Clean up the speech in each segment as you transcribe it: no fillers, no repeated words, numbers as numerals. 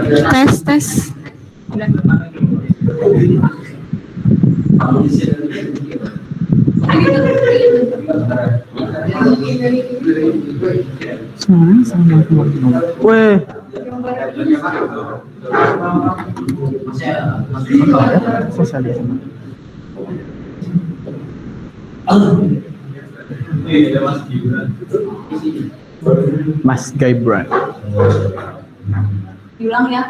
Tes. Weh. Mas Gibran. Diulang ya.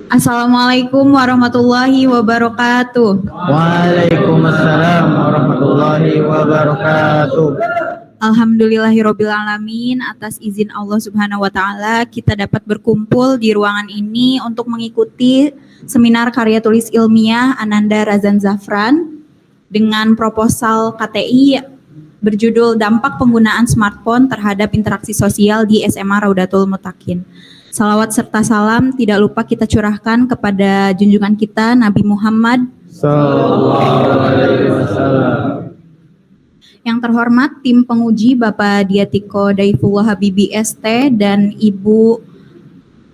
Assalamualaikum warahmatullahi wabarakatuh. Waalaikumsalam warahmatullahi wabarakatuh. Alhamdulillahirobbilalamin, atas izin Allah Subhanahu wa taala kita dapat berkumpul di ruangan ini untuk mengikuti seminar karya tulis ilmiah Ananda Razan Zafran dengan proposal KTI berjudul Dampak Penggunaan Smartphone Terhadap Interaksi Sosial di SMA Raudatul Muttaqin. Salawat serta salam tidak lupa kita curahkan kepada junjungan kita Nabi Muhammad Sallallahu alaihi wasallam. Yang terhormat tim penguji Bapak Diatiko Daifullah Habibi ST dan Ibu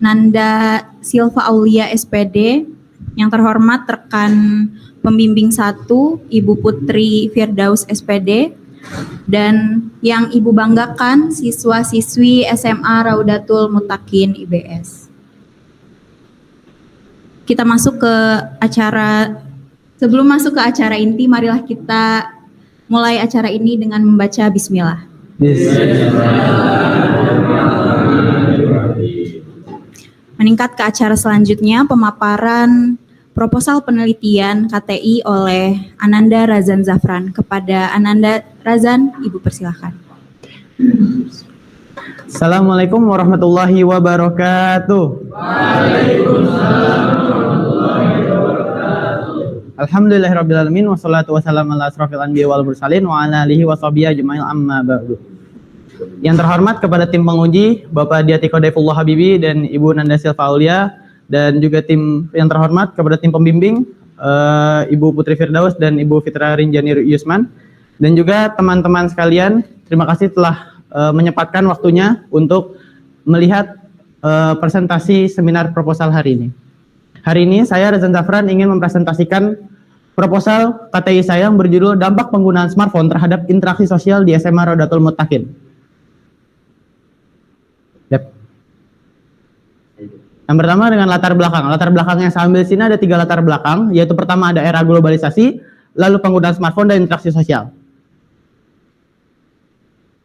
Nanda Silva Aulia SPD. Yang terhormat rekan pembimbing 1 Ibu Putri Firdaus SPD. Dan yang Ibu banggakan siswa-siswi SMA Raudatul Muttaqin IBS. Kita masuk ke acara. Sebelum masuk ke acara inti, marilah kita mulai acara ini dengan membaca bismillah. Meningkat ke acara selanjutnya, pemaparan proposal penelitian KTI oleh Ananda Razan Zafran. Kepada Ananda Razan, Ibu persilahkan. Assalamualaikum warahmatullahi wabarakatuh. Waalaikumsalam warahmatullahi wabarakatuh. Alhamdulillahirrabbilalamin, wassalatu wassalamu ala asrofil anbiya wal mursalin wa ala alihi wa sahbihi ajma'in amma ba'du. Yang terhormat kepada tim penguji Bapak Diatiko Daifullah Habibi dan Ibu Nanda Silva Aulia, dan juga tim yang terhormat kepada tim pembimbing Ibu Putri Firdaus dan Ibu Fitra Rinjani Yusman, dan juga teman-teman sekalian, terima kasih telah menyempatkan waktunya untuk melihat presentasi seminar proposal hari ini. Hari ini saya Razan Zafran ingin mempresentasikan proposal KTI saya yang berjudul Dampak Penggunaan Smartphone Terhadap Interaksi Sosial di SMA Raudatul Muttaqin. Yang pertama dengan latar belakang. Latar belakang yang saya ambil di sini ada 3 latar belakang, yaitu pertama ada era globalisasi, lalu penggunaan smartphone dan interaksi sosial.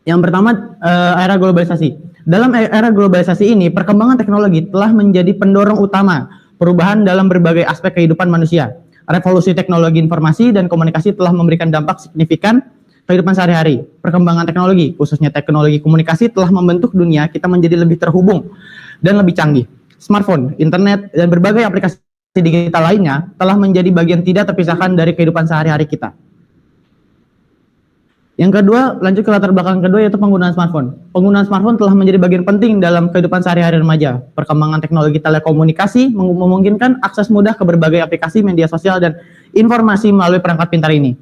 Yang pertama era globalisasi. Dalam era globalisasi ini, perkembangan teknologi telah menjadi pendorong utama perubahan dalam berbagai aspek kehidupan manusia. Revolusi teknologi informasi dan komunikasi telah memberikan dampak signifikan kehidupan sehari-hari. Perkembangan teknologi, khususnya teknologi komunikasi, telah membentuk dunia kita menjadi lebih terhubung dan lebih canggih. Smartphone, internet, dan berbagai aplikasi digital lainnya telah menjadi bagian tidak terpisahkan dari kehidupan sehari-hari kita. Yang kedua, lanjut ke latar belakang kedua, yaitu penggunaan smartphone. Penggunaan smartphone telah menjadi bagian penting dalam kehidupan sehari-hari remaja. Perkembangan teknologi telekomunikasi memungkinkan akses mudah ke berbagai aplikasi media sosial dan informasi melalui perangkat pintar ini.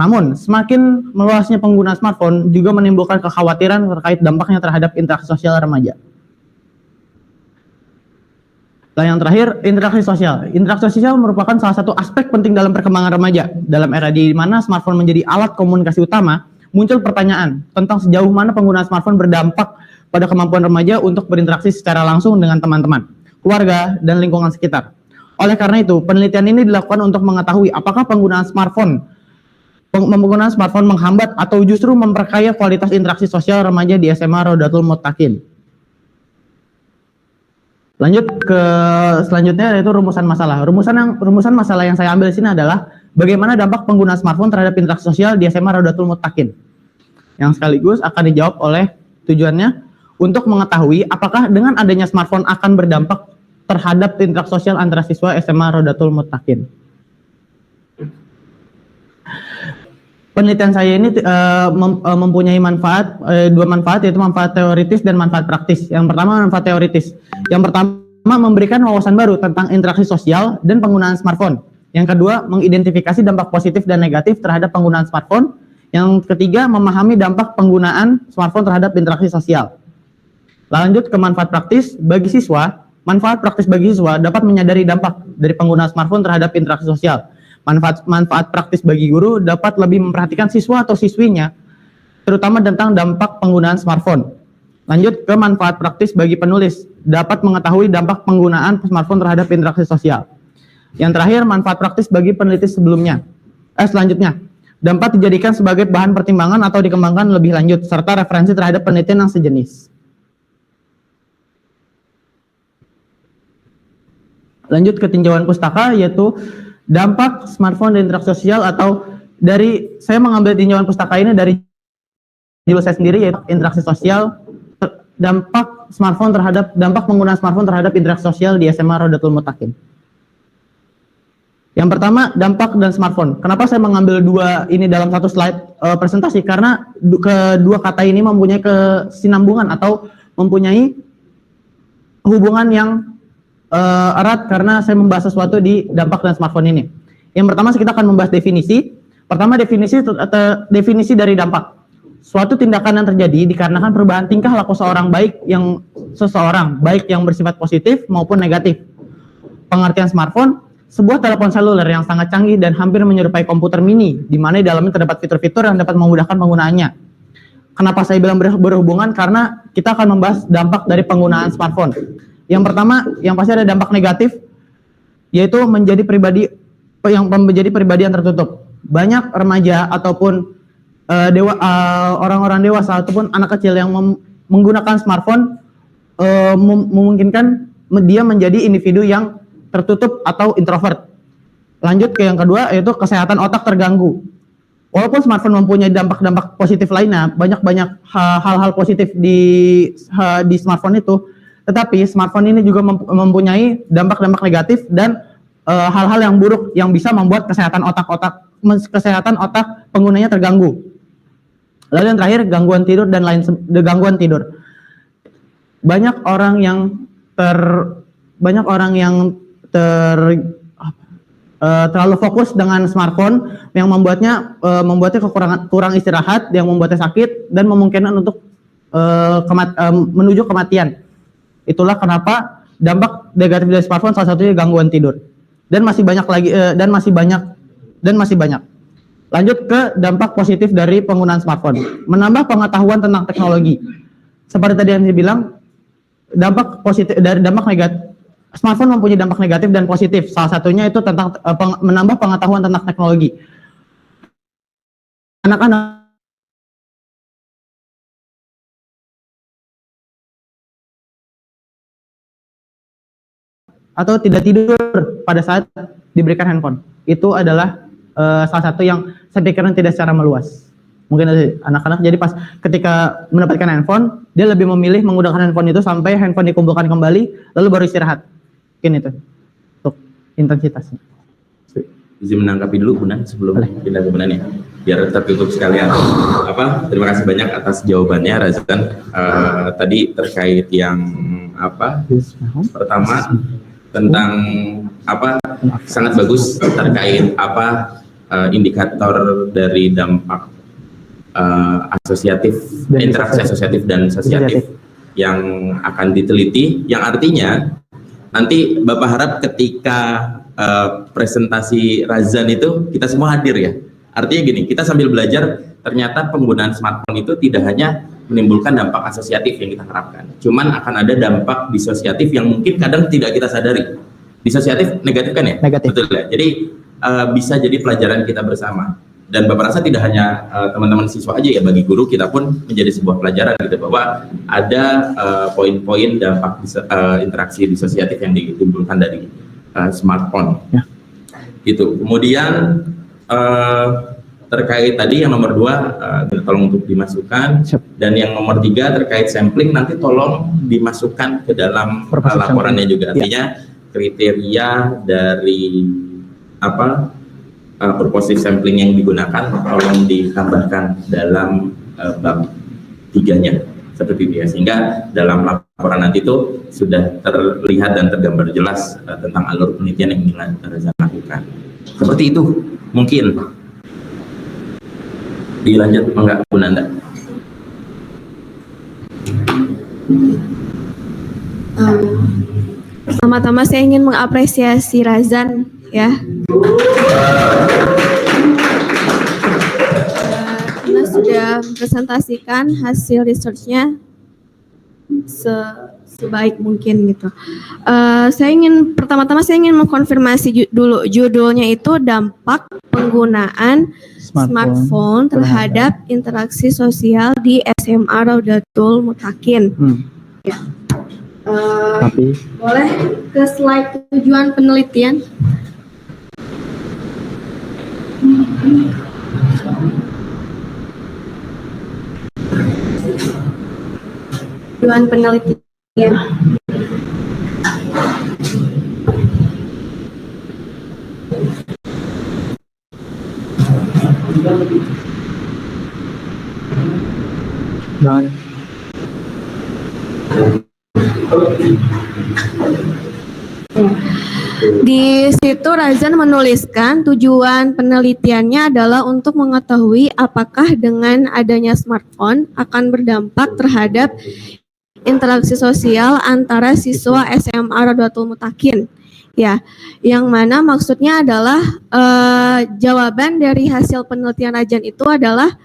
Namun, semakin meluasnya penggunaan smartphone juga menimbulkan kekhawatiran terkait dampaknya terhadap interaksi sosial remaja. Dan yang terakhir, interaksi sosial. Interaksi sosial merupakan salah satu aspek penting dalam perkembangan remaja. Dalam era di mana smartphone menjadi alat komunikasi utama, muncul pertanyaan tentang sejauh mana penggunaan smartphone berdampak pada kemampuan remaja untuk berinteraksi secara langsung dengan teman-teman, keluarga, dan lingkungan sekitar. Oleh karena itu, penelitian ini dilakukan untuk mengetahui apakah penggunaan smartphone menghambat atau justru memperkaya kualitas interaksi sosial remaja di SMA Raudatul Muttaqin. Lanjut ke selanjutnya, yaitu rumusan masalah. Rumusan masalah yang saya ambil di sini adalah bagaimana dampak penggunaan smartphone terhadap interaksi sosial di SMA Raudatul Muttaqin. Yang sekaligus akan dijawab oleh tujuannya untuk mengetahui apakah dengan adanya smartphone akan berdampak terhadap interaksi sosial antara siswa SMA Raudatul Muttaqin. Penelitian saya ini mempunyai dua manfaat, yaitu manfaat teoritis dan manfaat praktis. Yang pertama, manfaat teoritis. Yang pertama, memberikan wawasan baru tentang interaksi sosial dan penggunaan smartphone. Yang kedua, mengidentifikasi dampak positif dan negatif terhadap penggunaan smartphone. Yang ketiga, memahami dampak penggunaan smartphone terhadap interaksi sosial. Lanjut ke manfaat praktis bagi siswa. Manfaat praktis bagi siswa dapat menyadari dampak dari penggunaan smartphone terhadap interaksi sosial. Manfaat praktis bagi guru dapat lebih memperhatikan siswa atau siswinya, terutama tentang dampak penggunaan smartphone. Lanjut ke manfaat praktis bagi penulis, dapat mengetahui dampak penggunaan smartphone terhadap interaksi sosial. Yang terakhir, manfaat praktis bagi peneliti selanjutnya, dapat dijadikan sebagai bahan pertimbangan atau dikembangkan lebih lanjut, serta referensi terhadap penelitian yang sejenis. Lanjut ke tinjauan pustaka, yaitu dampak smartphone dan interaksi sosial, atau saya mengambil tinjauan pustaka ini dari judul saya sendiri, yaitu interaksi sosial, dampak penggunaan smartphone terhadap interaksi sosial di SMA Rodatul Muttaqin. Yang pertama, dampak dan smartphone. Kenapa saya mengambil dua ini dalam satu slide presentasi? Karena kedua kata ini mempunyai kesinambungan atau mempunyai hubungan yang erat, karena saya membahas sesuatu di dampak dan smartphone ini. Yang pertama, kita akan membahas definisi. Pertama, definisi dari dampak. Suatu tindakan yang terjadi dikarenakan perubahan tingkah laku seseorang, baik yang bersifat positif maupun negatif. Pengertian smartphone, sebuah telepon seluler yang sangat canggih dan hampir menyerupai komputer mini, di mana di dalamnya terdapat fitur-fitur yang dapat memudahkan penggunaannya. Kenapa saya bilang berhubungan? Karena kita akan membahas dampak dari penggunaan smartphone. Yang pertama, yang pasti ada dampak negatif, yaitu menjadi pribadi yang tertutup. Banyak remaja ataupun orang-orang dewasa ataupun anak kecil yang menggunakan smartphone memungkinkan dia menjadi individu yang tertutup atau introvert. Lanjut ke yang kedua, yaitu kesehatan otak terganggu. Walaupun smartphone mempunyai dampak-dampak positif lainnya, banyak hal-hal positif di smartphone itu, tetapi smartphone ini juga mempunyai dampak-dampak negatif dan hal-hal yang buruk yang bisa membuat kesehatan otak penggunanya terganggu. Lalu yang terakhir, gangguan tidur. Banyak orang yang terlalu fokus dengan smartphone yang membuatnya kurang istirahat, yang membuatnya sakit dan memungkinkan untuk menuju kematian. Itulah kenapa dampak negatif dari smartphone salah satunya gangguan tidur. Dan masih banyak lagi dan masih banyak. Lanjut ke dampak positif dari penggunaan smartphone. Menambah pengetahuan tentang teknologi. Seperti tadi yang saya bilang, dampak positif dari dampak negatif. Smartphone mempunyai dampak negatif dan positif. Salah satunya itu tentang menambah pengetahuan tentang teknologi. Anak-anak atau tidak tidur pada saat diberikan handphone. Itu adalah salah satu yang saya pikirkan tidak secara meluas. Mungkin anak-anak jadi pas ketika mendapatkan handphone, dia lebih memilih menggunakan handphone itu sampai handphone dikumpulkan kembali, lalu baru istirahat. Mungkin itu untuk intensitasnya. Izin menanggapi dulu Bunan sebelum pindah ke Bunan ya, biar tertutup sekalian. Terima kasih banyak atas jawabannya Razan. Tadi terkait yang pertama tentang sangat bagus terkait indikator dari dampak interaksi asosiatif dan sosiatif yang akan diteliti, yang artinya nanti Bapak harap ketika presentasi Razan itu kita semua hadir ya. Artinya gini, kita sambil belajar ternyata penggunaan smartphone itu tidak hanya menimbulkan dampak asosiatif yang kita harapkan, cuman akan ada dampak disosiatif yang mungkin kadang tidak kita sadari. Disosiatif negatif kan ya? Negatif. Betul ya? Jadi bisa jadi pelajaran kita bersama. Dan Bapak rasa tidak hanya teman-teman siswa aja ya, bagi guru kita pun menjadi sebuah pelajaran gitu, bahwa ada poin-poin dampak interaksi disosiatif yang ditimbulkan dari smartphone. Ya. Gitu. Kemudian terkait tadi yang nomor 2 tolong untuk dimasukkan. Siap. Dan yang nomor 3 terkait sampling nanti tolong dimasukkan ke dalam laporannya juga. Artinya kriteria dari purposive sampling yang digunakan tolong ditambahkan dalam bab 3-nya seperti itu ya, sehingga dalam laporan nanti itu sudah terlihat dan tergambar jelas tentang alur penelitian yang ingin Razan lakukan. Seperti itu mungkin. Dilanjut enggak Bu Nanda? Pertama-tama saya ingin mengapresiasi Razan ya. Kita sudah presentasikan hasil researchnya sebaik mungkin gitu. Pertama-tama saya ingin mengkonfirmasi dulu judulnya itu dampak penggunaan smartphone terhadap interaksi sosial di SMA Raudatul Mutakin. Ya. Boleh ke slide tujuan penelitian? Tujuan penelitian. Jangan. Di situ Razan menuliskan tujuan penelitiannya adalah untuk mengetahui apakah dengan adanya smartphone akan berdampak terhadap interaksi sosial antara siswa SMA Raudatul Mutakin. Ya, yang mana maksudnya adalah jawaban dari hasil penelitian Razan itu adalah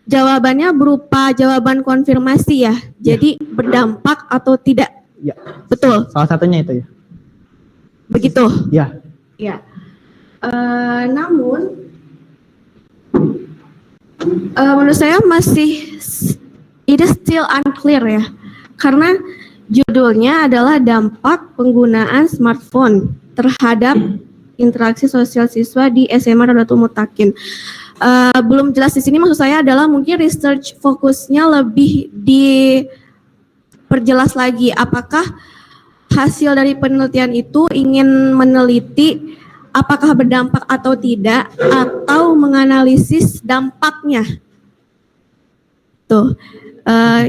jawabannya berupa jawaban konfirmasi ya. Jadi berdampak atau tidak. Ya. Betul. Salah satunya itu ya. Begitu. Ya. Ya. Namun menurut saya masih it is still unclear ya. Karena judulnya adalah dampak penggunaan smartphone terhadap interaksi sosial siswa di SMA Raudatul Mutakin. Belum jelas di sini, maksud saya adalah mungkin research fokusnya lebih diperjelas lagi apakah hasil dari penelitian itu ingin meneliti apakah berdampak atau tidak atau menganalisis dampaknya. Tuh,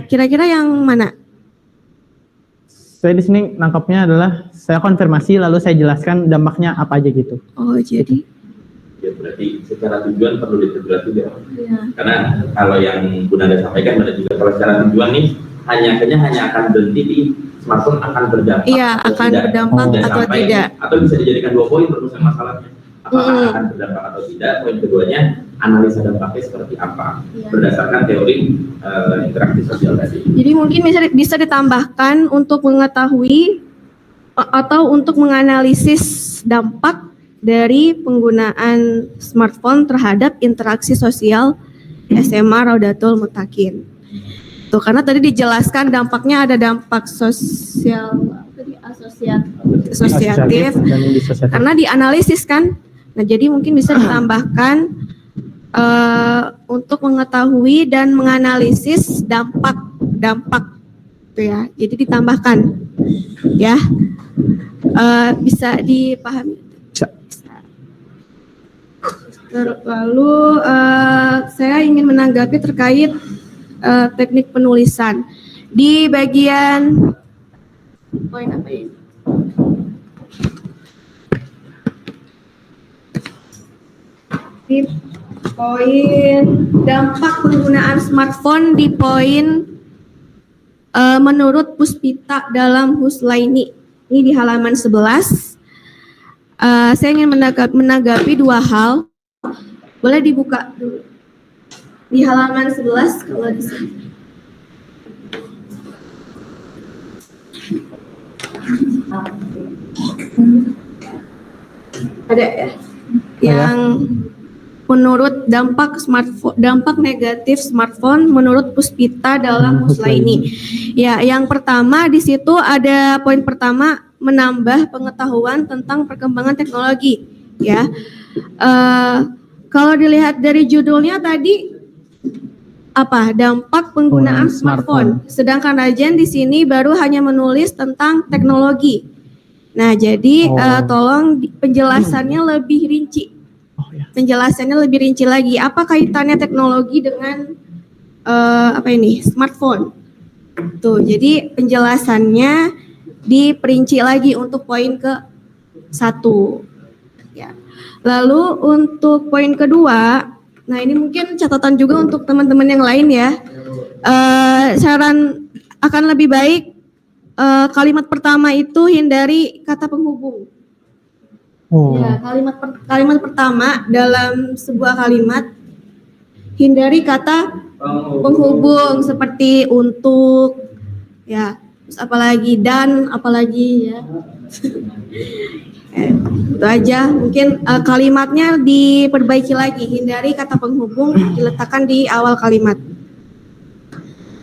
kira-kira yang mana? Saya di sini nangkapnya adalah saya konfirmasi lalu saya jelaskan dampaknya apa aja gitu. Oh, jadi Ya berarti secara tujuan perlu diperjelas juga. ya. Karena kalau yang Bu Nanda sampaikan benar juga, kalau secara tujuan nih hanya akan berhenti di smartphone akan berdampak. Iya, akan tidak, berdampak atau sampai, tidak. Atau bisa dijadikan 2 poin perumusan masalahnya. Apakah akan berdampak atau tidak? Poin keduanya, analisa dampaknya seperti apa berdasarkan teori interaksi sosial tadi. Jadi mungkin bisa ditambahkan untuk mengetahui atau untuk menganalisis dampak dari penggunaan smartphone terhadap interaksi sosial SMA Raudatul Mutakin. Tuh, karena tadi dijelaskan dampaknya ada dampak sosial, asosiatif, karena dianalisis kan. Nah, jadi mungkin bisa ditambahkan untuk mengetahui dan menganalisis dampak tuh ya. Jadi ditambahkan ya, bisa dipahami. Lalu saya ingin menanggapi terkait teknik penulisan di bagian poin apa ini? Di poin dampak penggunaan smartphone di poin menurut Puspita dalam Huslaini, ini di halaman 11. Saya ingin menanggapi 2 hal. Boleh dibuka dulu di halaman 11 kalau di sini. Ada ya? Yang menurut dampak negatif smartphone menurut Puspita dalam Huslaini. Ya, yang pertama di situ ada poin pertama, menambah pengetahuan tentang perkembangan teknologi. Ya, kalau dilihat dari judulnya tadi apa? Dampak penggunaan smartphone. Sedangkan Razan di sini baru hanya menulis tentang teknologi. Nah, jadi tolong penjelasannya lebih rinci. Penjelasannya lebih rinci lagi. Apa kaitannya teknologi dengan smartphone? Tuh, jadi penjelasannya diperinci lagi untuk poin ke-1. Ya. Lalu untuk poin kedua, nah ini mungkin catatan juga untuk teman-teman yang lain ya. akan lebih baik kalimat pertama itu hindari kata penghubung. Oh. Ya, kalimat pertama dalam sebuah kalimat hindari kata penghubung seperti untuk, ya, terus apalagi dan, apalagi ya. Itu aja. Mungkin kalimatnya diperbaiki lagi, hindari kata penghubung diletakkan di awal kalimat.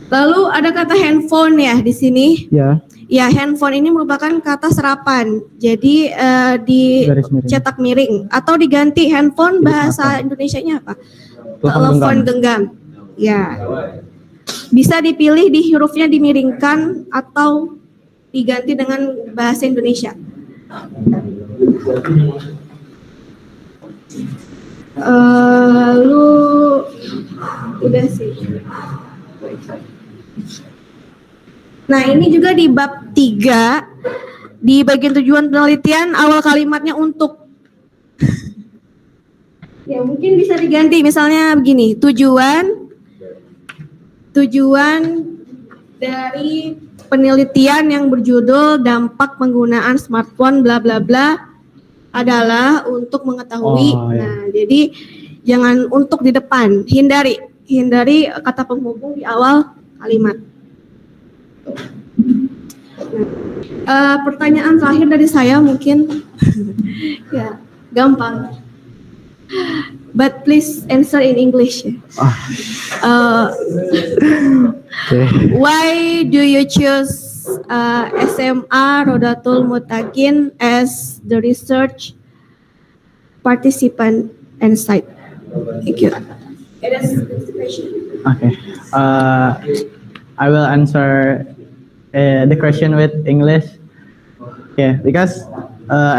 Lalu ada kata handphone ya di sini. Ya. Ya, handphone ini merupakan kata serapan. Jadi Garis miring. dicetak miring atau diganti handphone, bahasa Indonesianya apa? Telepon genggam. Ya. Bisa dipilih di hurufnya dimiringkan atau diganti dengan bahasa Indonesia. Lalu udah sih. Nah, ini juga di bab 3 di bagian tujuan penelitian awal kalimatnya untuk. Ya, mungkin bisa diganti misalnya begini, tujuan dari penelitian yang berjudul dampak penggunaan smartphone bla bla bla adalah untuk mengetahui. Oh, ya. Nah, jadi jangan untuk di depan, hindari kata penghubung di awal kalimat. Pertanyaan terakhir dari saya mungkin ya gampang, but please answer in English. Why do you choose SMA Rodatul Mutakin as the research participant and site? Thank you. It is the question. Okay. I will answer the question with English. Yeah, because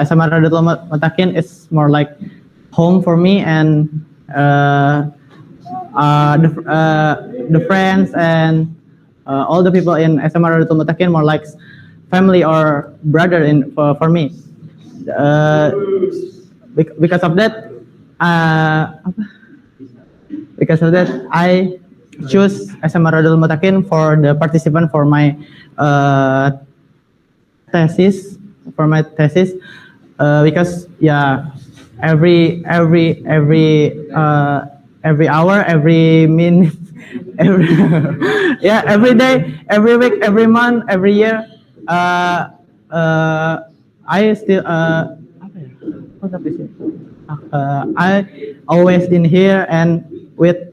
SMA Rodatul Mutakin is more like home for me, and the friends and all the people in SMA Rodatul Mutakin more like family or brother for me. Because of that, I choose SMA Rodatul Mutakin for the participant for my thesis. Because yeah, every hour, every minute, every day, every week, every month, every year, I still I always in here and with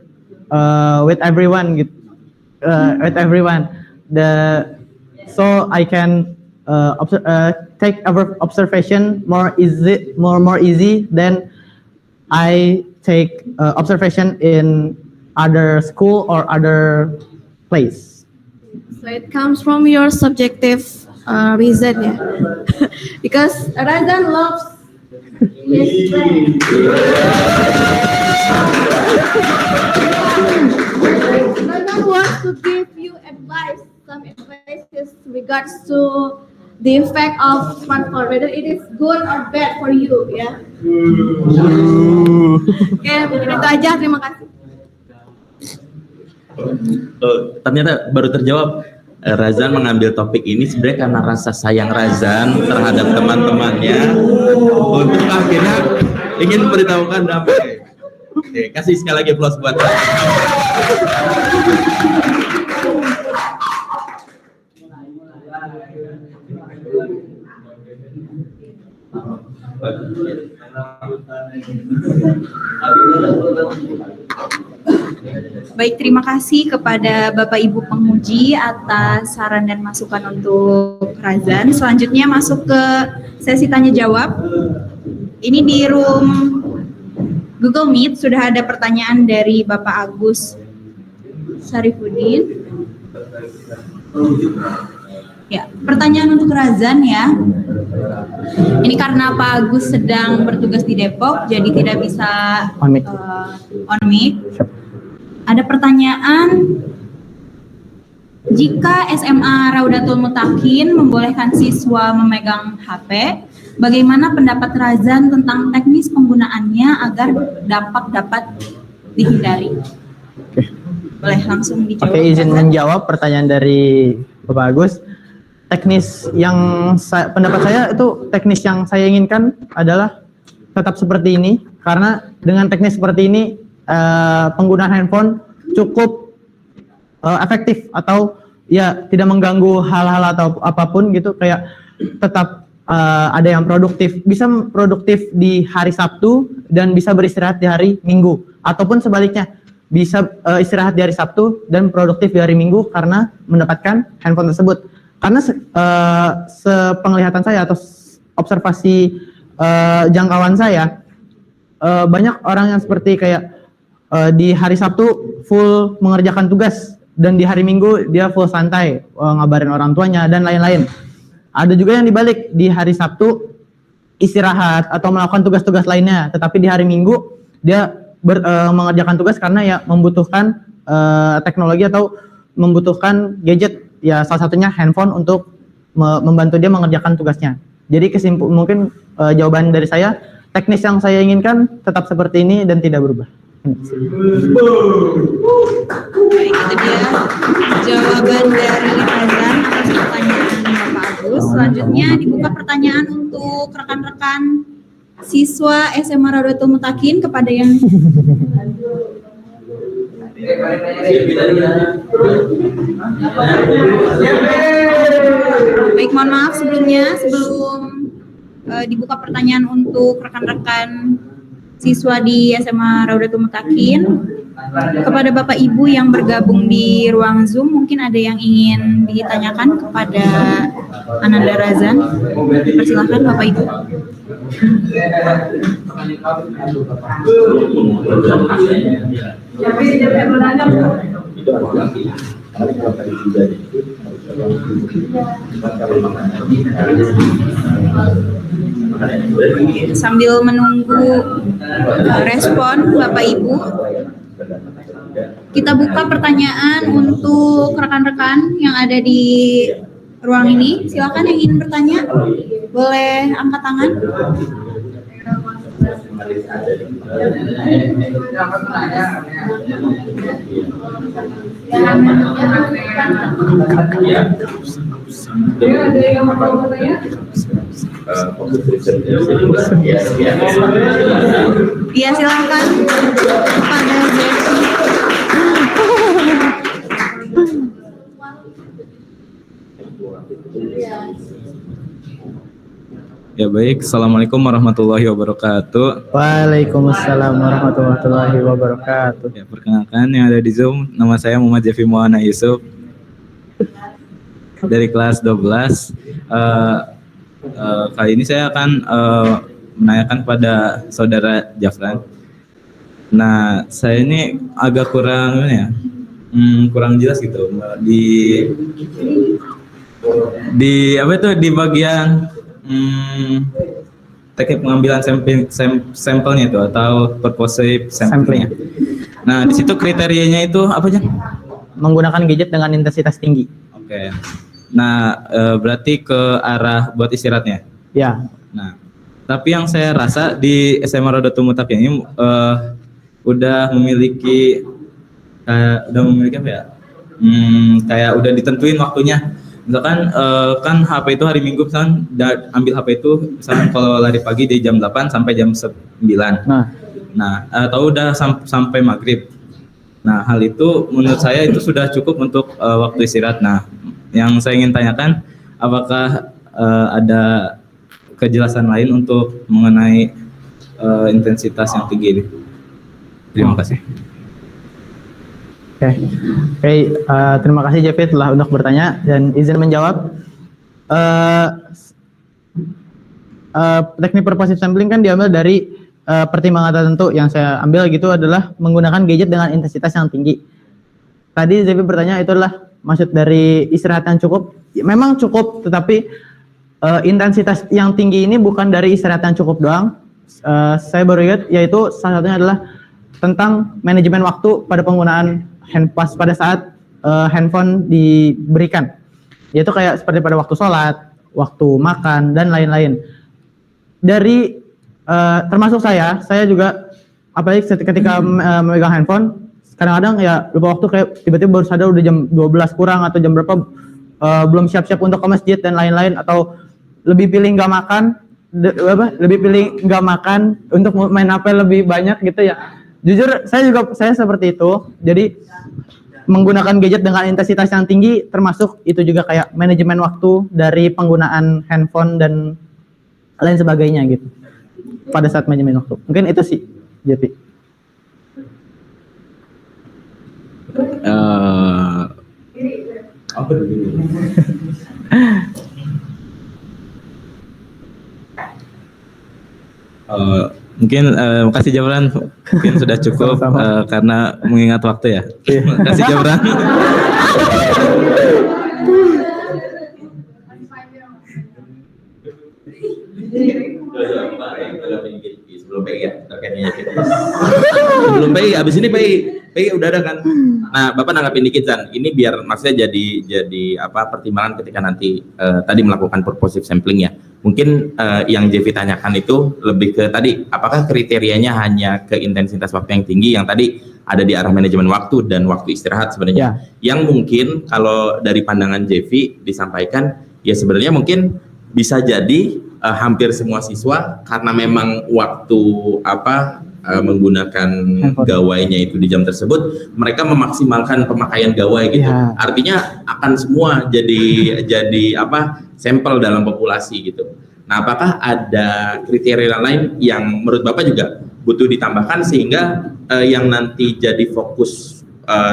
everyone, so I can take observation more easy than I take observation in other school or other place. So it comes from your subjective reason, yeah. Because Razan loves his friend. Razan wants to give you some advice regards to the effect of smartphone, whether it is good or bad for you, ya. Oke, mungkin itu aja. Terima kasih. Ternyata baru terjawab. Razan mengambil topik ini sebenarnya karena rasa sayang Razan terhadap teman-temannya untuk akhirnya ingin memberitahukan dampaknya. Oke, kasih sekali lagi applause buat Razan. Baik, terima kasih kepada Bapak Ibu penguji atas saran dan masukan untuk Razan. Selanjutnya masuk ke sesi tanya jawab. Ini di room Google Meet sudah ada pertanyaan dari Bapak Agus Sarifudin. Ya, pertanyaan untuk Razan ya. Ini karena Pak Agus sedang bertugas di Depok, jadi tidak bisa on mic. Ada pertanyaan, jika SMA Raudatul Mutakin membolehkan siswa memegang HP, bagaimana pendapat Razan tentang teknis penggunaannya agar dampak dapat dihindari? Boleh langsung dijawab. Oke, izin menjawab pertanyaan dari Bapak Agus. Pendapat saya itu teknis yang saya inginkan adalah tetap seperti ini, karena dengan teknis seperti ini penggunaan handphone cukup efektif atau ya tidak mengganggu hal-hal atau apapun gitu, kayak tetap ada yang produktif, bisa produktif di hari Sabtu dan bisa beristirahat di hari Minggu, ataupun sebaliknya bisa istirahat di hari Sabtu dan produktif di hari Minggu karena mendapatkan handphone tersebut. Karena sepenglihatan saya atau observasi jangkauan saya, banyak orang yang seperti kayak di hari Sabtu full mengerjakan tugas dan di hari Minggu dia full santai, ngabarin orang tuanya dan lain-lain. Ada juga yang dibalik, di hari Sabtu istirahat atau melakukan tugas-tugas lainnya, tetapi di hari Minggu dia mengerjakan tugas karena ya membutuhkan teknologi atau membutuhkan gadget, ya salah satunya handphone untuk membantu dia mengerjakan tugasnya. Jadi mungkin jawaban dari saya, teknis yang saya inginkan tetap seperti ini dan tidak berubah. Baik, itu dia jawaban dari Razan atas pertanyaan Bapak Agus. Selanjutnya dibuka pertanyaan untuk rekan-rekan siswa SMA Raudatul Mutakin kepada yang baik, mohon maaf sebelum dibuka pertanyaan untuk rekan-rekan siswa di SMA Raudatul Mutakin, kepada Bapak Ibu yang bergabung di ruang Zoom, mungkin ada yang ingin ditanyakan kepada Ananda Razan. Persilahkan Bapak Ibu. Sambil menunggu respon Bapak Ibu, kita buka pertanyaan untuk rekan-rekan yang ada di ruang ini. Silakan yang ingin bertanya, boleh angkat tangan. Iya, silakan kepada Ya baik, Assalamualaikum warahmatullahi wabarakatuh. Waalaikumsalam warahmatullahi wabarakatuh. Ya, perkenalkan yang ada di Zoom, nama saya Muhammad Jafi Maulana Yusuf dari kelas 12. Kali ini saya akan menanyakan kepada saudara Jafran. Nah, saya ini agak kurang kurang jelas gitu di apa itu di bagian teknik pengambilan sampelnya itu atau purposive sampelnya. Nah, di situ kriterianya itu apa aja? Menggunakan gadget dengan intensitas tinggi. Oke. Nah, berarti ke arah buat istirahatnya. Ya. Nah, tapi yang saya rasa di SMA Raudatul Mutakin ini udah memiliki apa ya? Kayak udah ditentuin waktunya. Misalkan kan HP itu hari Minggu misalkan ambil HP itu misalkan kalau lari pagi dari jam 8 sampai jam 9. Nah, atau udah sampai maghrib. Nah, hal itu menurut saya itu sudah cukup untuk waktu istirahat. Nah, yang saya ingin tanyakan, apakah ada kejelasan lain untuk mengenai intensitas yang tinggi ini? Terima kasih. Oke, terima kasih JP telah untuk bertanya dan izin menjawab. Teknik purposive sampling kan diambil dari pertimbangan tertentu. Yang saya ambil gitu adalah menggunakan gadget dengan intensitas yang tinggi. Tadi JP bertanya itu adalah maksud dari istirahat yang cukup. Memang cukup, tetapi intensitas yang tinggi ini bukan dari istirahat yang cukup doang. Saya baru ingat, yaitu salah satunya adalah tentang manajemen waktu pada penggunaan pada saat handphone diberikan, yaitu kayak seperti pada waktu sholat, waktu makan dan lain-lain. Dari termasuk saya juga apalagi ketika memegang handphone, kadang-kadang ya lupa waktu, kayak tiba-tiba baru sadar udah jam 12 kurang atau jam berapa, belum siap-siap untuk ke masjid dan lain-lain, atau lebih pilih nggak makan, lebih pilih nggak makan untuk main HP lebih banyak gitu ya. Jujur saya seperti itu. Jadi menggunakan gadget dengan intensitas yang tinggi termasuk itu juga kayak manajemen waktu dari penggunaan handphone dan lain sebagainya gitu. Pada saat manajemen waktu. Mungkin itu sih, JP. Apa dulu? Mungkin makasih Jabran, mungkin sudah cukup karena mengingat waktu ya. Makasih Jabran. Sebelum PI ya, terkaitnya sebelum PI, abis ini PI udah ada kan. Nah, Bapak nanggapin dikit Zan, ini biar maksudnya jadi apa pertimbangan ketika nanti tadi melakukan purposive sampling ya. Mungkin yang Jevi tanyakan itu lebih ke tadi, apakah kriterianya hanya ke intensitas waktu yang tinggi yang tadi ada di arah manajemen waktu dan waktu istirahat sebenarnya. Yang mungkin kalau dari pandangan Jevi disampaikan, ya sebenarnya mungkin bisa jadi hampir semua siswa karena memang waktu menggunakan gawainya itu di jam tersebut, mereka memaksimalkan pemakaian gawai gitu. Artinya akan semua jadi sampel dalam populasi gitu. Nah, apakah ada kriteria lain yang menurut Bapak juga butuh ditambahkan sehingga yang nanti jadi fokus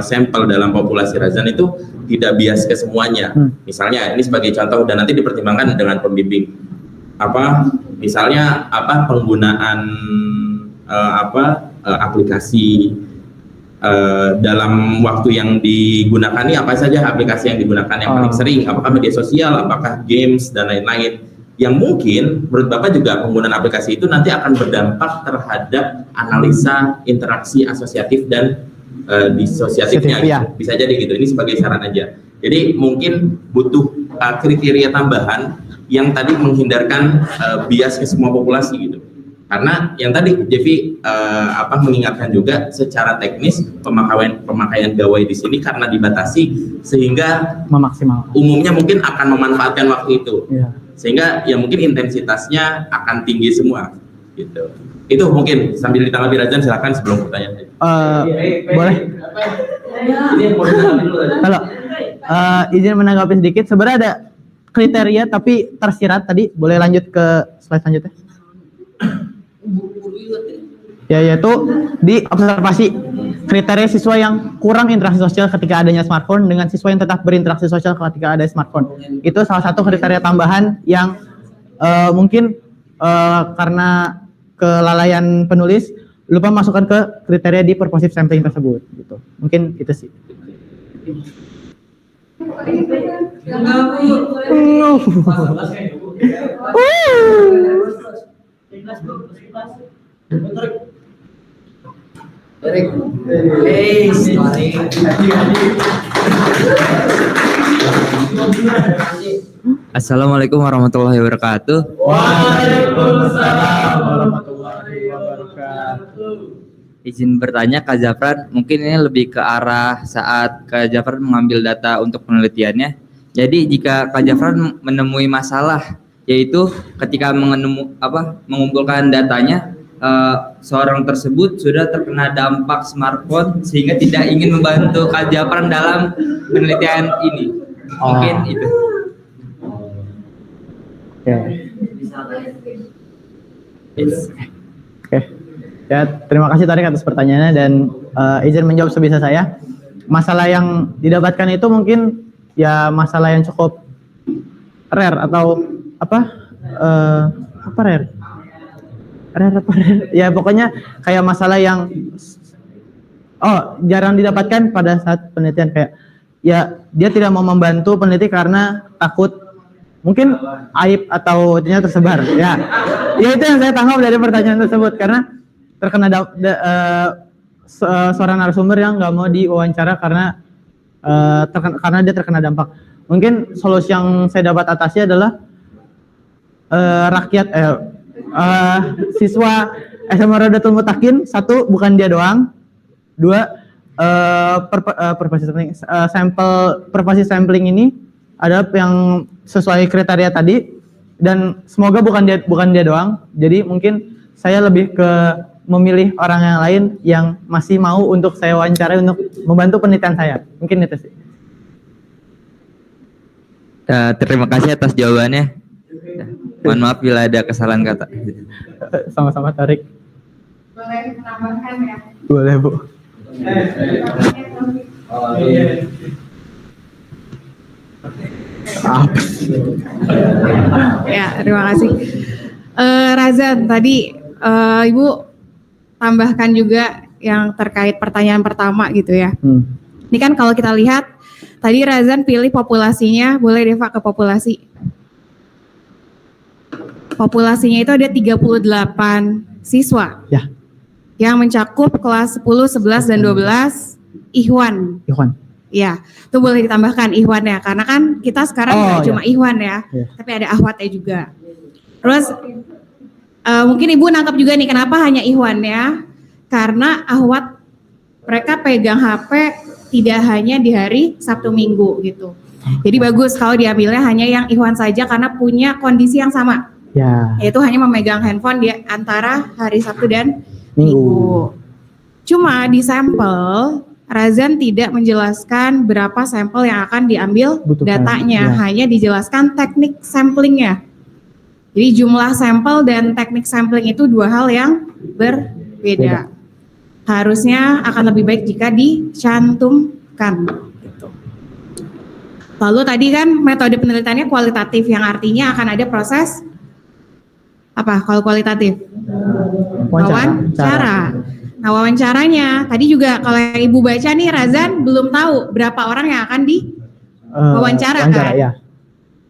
sampel dalam populasi Razan itu tidak bias ke semuanya. Misalnya ini sebagai contoh dan nanti dipertimbangkan dengan pembimbing. Misalnya penggunaan aplikasi dalam waktu yang digunakan ini apa saja aplikasi yang digunakan yang paling sering, apakah media sosial, apakah games dan lain-lain, yang mungkin menurut Bapak juga penggunaan aplikasi itu nanti akan berdampak terhadap analisa interaksi asosiatif dan disosiatifnya gitu. Bisa jadi gitu, ini sebagai saran aja. Jadi mungkin butuh kriteria tambahan yang tadi menghindarkan bias ke semua populasi gitu. Karena yang tadi Jevi mengingatkan juga secara teknis pemakaian gawai di sini karena dibatasi sehingga memaksimalkan. Umumnya mungkin akan memanfaatkan waktu itu. Sehingga ya mungkin intensitasnya akan tinggi semua gitu. Itu mungkin sambil ditanggapi Razan, silakan sebelum pertanyaan. Boleh. Halo. Izin menanggapi sedikit. Sebenarnya ada kriteria tapi tersirat tadi. Boleh lanjut ke slide selanjutnya. Yaitu di observasi kriteria siswa yang kurang interaksi sosial ketika adanya smartphone dengan siswa yang tetap berinteraksi sosial ketika ada smartphone. Itu salah satu kriteria tambahan yang mungkin karena kelalaian penulis lupa masukkan ke kriteria di purposive sampling tersebut gitu. Mungkin itu sih. Assalamualaikum warahmatullahi wabarakatuh. Waalaikumsalam warahmatullahi wabarakatuh. Izin bertanya Kak Zafran, mungkin ini lebih ke arah saat Kak Zafran mengambil data untuk penelitiannya. Jadi jika Kak Zafran menemui masalah, yaitu ketika mengumpulkan datanya, seorang tersebut sudah terkena dampak smartphone sehingga tidak ingin membantu Kak Zafran dalam penelitian ini. Mungkin itu. Oke. Ya, terima kasih Tarik atas pertanyaannya dan izin menjawab sebisa saya. Masalah yang didapatkan itu mungkin ya masalah yang cukup rare atau rare? Ya pokoknya kayak masalah yang jarang didapatkan pada saat penelitian, kayak ya dia tidak mau membantu peneliti karena takut mungkin aib atau ternyata tersebar. Ya itu yang saya tangkap dari pertanyaan tersebut, karena terkena seorang narasumber yang nggak mau diwawancara karena dia terkena dampak. Mungkin solusi yang saya dapat atasi adalah siswa SMA Rodatul Mutakin, satu, bukan dia doang, dua, purposive sampling ini ada yang sesuai kriteria tadi, dan semoga bukan dia doang. Jadi mungkin saya lebih ke memilih orang yang lain yang masih mau untuk saya wawancara untuk membantu penelitian saya. Mungkin itu sih. Terima kasih atas jawabannya. Mohon maaf bila ada kesalahan kata. Sama-sama Tarik. Boleh menambahkan ya? Boleh, Bu. Ya, terima kasih. Razan, tadi Ibu tambahkan juga yang terkait pertanyaan pertama gitu ya. Ini kan kalau kita lihat, tadi Razan pilih populasinya, boleh deh Pak ke populasi. Populasinya itu ada 38 siswa. Ya. Yang mencakup kelas 10, 11, dan 12 Ikhwan. Ya, itu boleh ditambahkan Ikhwannya, karena kan kita sekarang nggak cuma Ikhwan ya, tapi ada Akhwatnya juga. Terus mungkin Ibu nangkap juga nih kenapa hanya Ikhwannya, karena Akhwat mereka pegang HP tidak hanya di hari Sabtu Minggu gitu. Jadi bagus kalau diambilnya hanya yang Ikhwan saja karena punya kondisi yang sama. Ya. Yaitu hanya memegang handphone di antara hari Sabtu dan Minggu. Cuma di sampel Razan tidak menjelaskan berapa sampel yang akan diambil datanya, hanya dijelaskan teknik samplingnya. Jadi jumlah sampel dan teknik sampling itu dua hal yang berbeda. Harusnya akan lebih baik jika dicantumkan. Gitu. Lalu tadi kan metode penelitiannya kualitatif, yang artinya akan ada proses apa kalau kualitatif? Wawancara. Nah, wawancaranya tadi juga kalau yang Ibu baca nih, Razan belum tahu berapa orang yang akan diwawancara kan? Ya.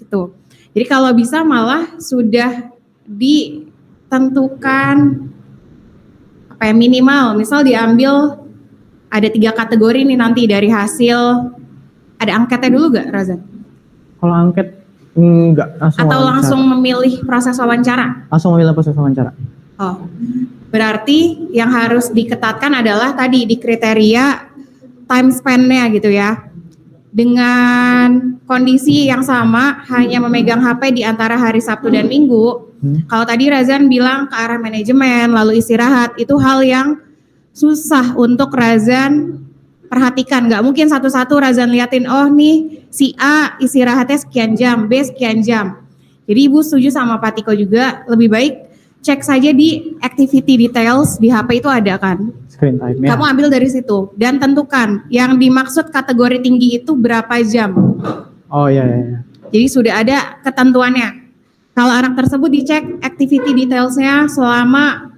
Gitu. Jadi kalau bisa malah sudah ditentukan apa ya, minimal, misal diambil ada 3 kategori nih nanti dari hasil, ada angketnya dulu gak Razan? Kalau angket enggak, langsung memilih proses wawancara? Langsung memilih proses wawancara. Oh, berarti yang harus diketatkan adalah tadi di kriteria time span-nya gitu ya. Dengan kondisi yang sama, hanya memegang HP di antara hari Sabtu dan Minggu. Kalau tadi Razan bilang ke arah manajemen, lalu istirahat, itu hal yang susah untuk Razan perhatikan. Nggak mungkin satu-satu Razan liatin, oh nih si A istirahatnya sekian jam, B sekian jam. Jadi Ibu setuju sama Pak Tiko juga, lebih baik cek saja di activity details di HP itu ada kan. Screen time, ya. Kamu ambil dari situ dan tentukan yang dimaksud kategori tinggi itu berapa jam. Oh iya. Jadi sudah ada ketentuannya. Kalau anak tersebut dicek activity detailsnya selama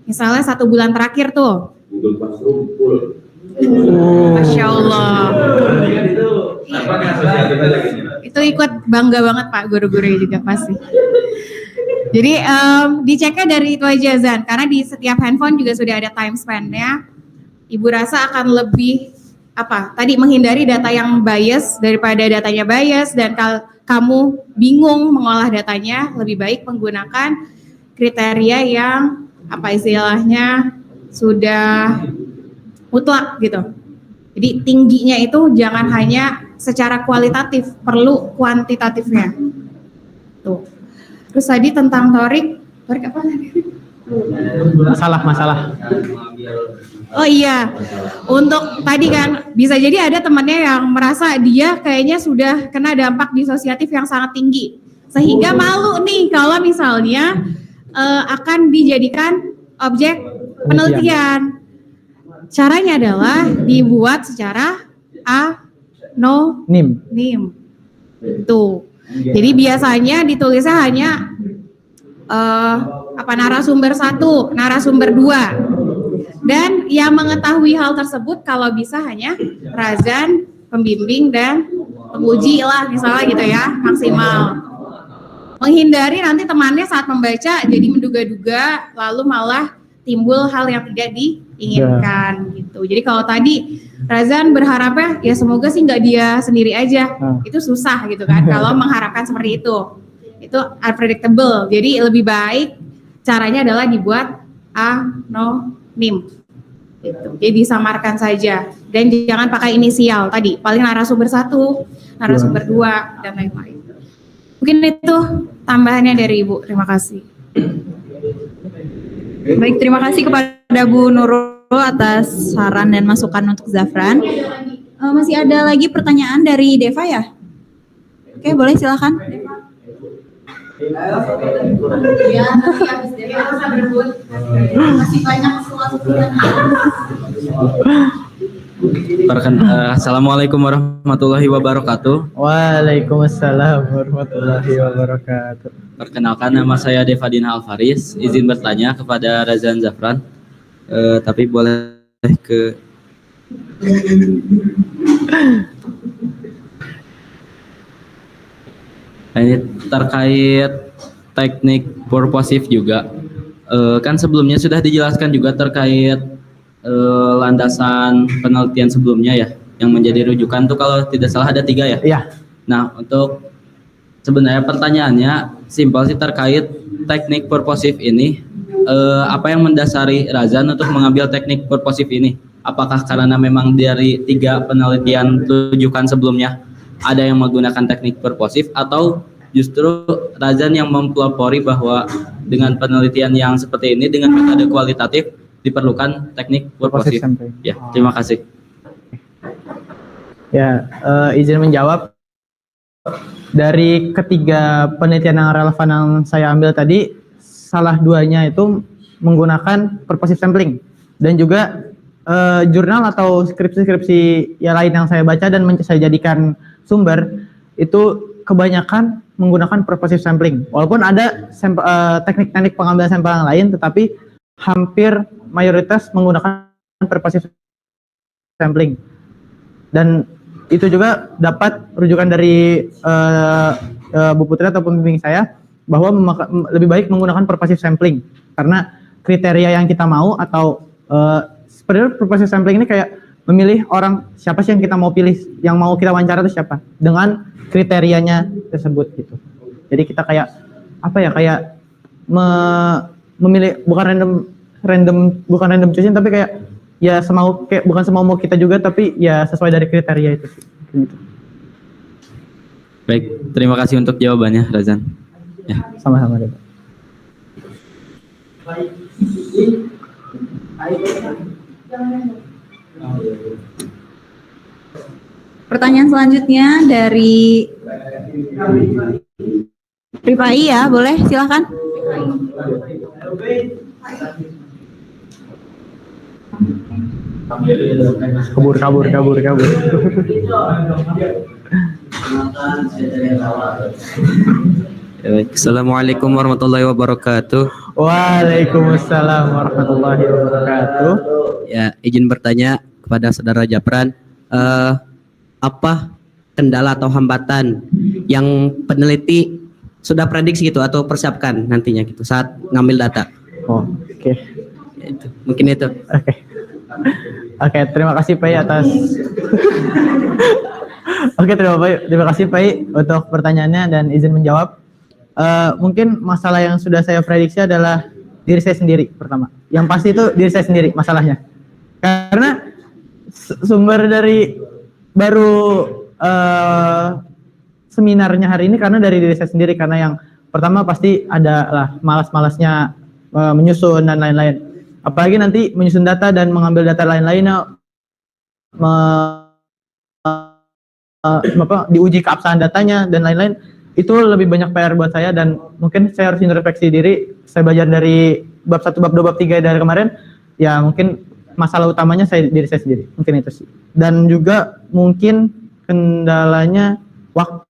misalnya 1 bulan terakhir tuh. Google Classroom full. Masya Allah. Itu ikut bangga banget Pak guru-guru juga pasti. Jadi diceknya dari itu aja Zan, karena di setiap handphone juga sudah ada time span-nya. Ibu rasa akan lebih tadi menghindari data yang bias daripada datanya bias, dan kalau kamu bingung mengolah datanya, lebih baik menggunakan kriteria yang istilahnya sudah mutlak gitu. Jadi tingginya itu jangan hanya secara kualitatif, perlu kuantitatifnya. Tuh. Terus tadi tentang Torik apa tadi? Masalah. Oh iya, untuk tadi kan bisa jadi ada temannya yang merasa dia kayaknya sudah kena dampak disosiatif yang sangat tinggi, sehingga malu nih kalau misalnya akan dijadikan objek penelitian. Caranya adalah dibuat secara anonim. Tuh. Jadi biasanya ditulisnya hanya narasumber 1, narasumber 2. Dan yang mengetahui hal tersebut kalau bisa hanya Razan, pembimbing dan penguji lah misalnya gitu ya, maksimal. Menghindari nanti temannya saat membaca jadi menduga-duga lalu malah timbul hal yang tidak diinginkan gitu. Jadi kalau tadi Razan berharapnya ya semoga sih nggak dia sendiri aja, itu susah gitu kan kalau mengharapkan seperti itu unpredictable. Jadi lebih baik caranya adalah dibuat anonim gitu. Jadi disamarkan saja dan jangan pakai inisial tadi, paling narasumber 1, narasumber 2 dan lain-lain. Mungkin itu tambahannya dari Ibu. Terima kasih. Baik, terima kasih kepada Bu Nurul atas saran dan masukan untuk Zafran. Masih ada lagi pertanyaan dari Deva ya? Oke, boleh silakan. Masih banyak Assalamualaikum warahmatullahi wabarakatuh. Waalaikumsalam warahmatullahi wabarakatuh. Perkenalkan, nama saya Devadina Alfaris. Izin bertanya kepada Razan Zafran. Tapi boleh ke ini terkait teknik purposive juga. Kan sebelumnya sudah dijelaskan juga terkait landasan penelitian sebelumnya ya, yang menjadi rujukan tuh kalau tidak salah ada 3 ya. Iya. Nah, untuk sebenarnya pertanyaannya simpel sih terkait teknik purposive ini. Apa yang mendasari Razan untuk mengambil teknik purposive ini? Apakah karena memang dari 3 penelitian rujukan sebelumnya ada yang menggunakan teknik purposive, atau justru Razan yang mempelopori bahwa dengan penelitian yang seperti ini dengan metode kualitatif diperlukan teknik purposive? Ya, terima kasih. Ya, izin menjawab. Dari ketiga penelitian yang relevan yang saya ambil tadi, salah 2-nya itu menggunakan purposive sampling, dan juga jurnal atau skripsi-skripsi yang lain yang saya baca dan saya jadikan sumber itu kebanyakan menggunakan purposive sampling. Walaupun ada teknik-teknik pengambilan sampel yang lain, tetapi hampir mayoritas menggunakan purposive sampling. Dan itu juga dapat rujukan dari Bu Putri atau pembimbing saya bahwa lebih baik menggunakan purposive sampling karena kriteria yang kita mau atau sebenarnya purposive sampling ini kayak memilih orang siapa sih yang kita mau pilih, yang mau kita wawancara itu siapa dengan kriterianya tersebut gitu. Jadi kita kayak apa ya, kayak memilih bukan random choosing, tapi kayak ya semau, kayak bukan semau mau kita juga, tapi ya sesuai dari kriteria itu sih gitu. Baik, terima kasih untuk jawabannya Razan. Ya, sama-sama deh. Pertanyaan selanjutnya dari Rifai ya, boleh silakan. Kabur. Assalamualaikum warahmatullahi wabarakatuh. Waalaikumsalam warahmatullahi wabarakatuh. Ya, izin bertanya kepada saudara Zafran, apa kendala atau hambatan yang peneliti sudah prediksi gitu atau persiapkan nantinya gitu saat ngambil data? Oke. Ya, itu. Mungkin itu. Oke, terima kasih Pai atas Oke, terima kasih Pai untuk pertanyaannya dan izin menjawab. Mungkin masalah yang sudah saya prediksi adalah diri saya sendiri pertama. Yang pasti itu diri saya sendiri masalahnya. Karena sumber dari baru seminarnya hari ini karena dari diri saya sendiri, karena yang pertama pasti ada lah malas-malasnya menyusun dan lain-lain. Apalagi nanti menyusun data dan mengambil data lain-lainnya, diuji keabsahan datanya dan lain-lain, itu lebih banyak PR buat saya, dan mungkin saya harus introspeksi diri. Saya belajar dari bab 1, bab 2, bab 3 dari kemarin, ya mungkin masalah utamanya diri saya sendiri, mungkin itu sih. Dan juga mungkin kendalanya waktu,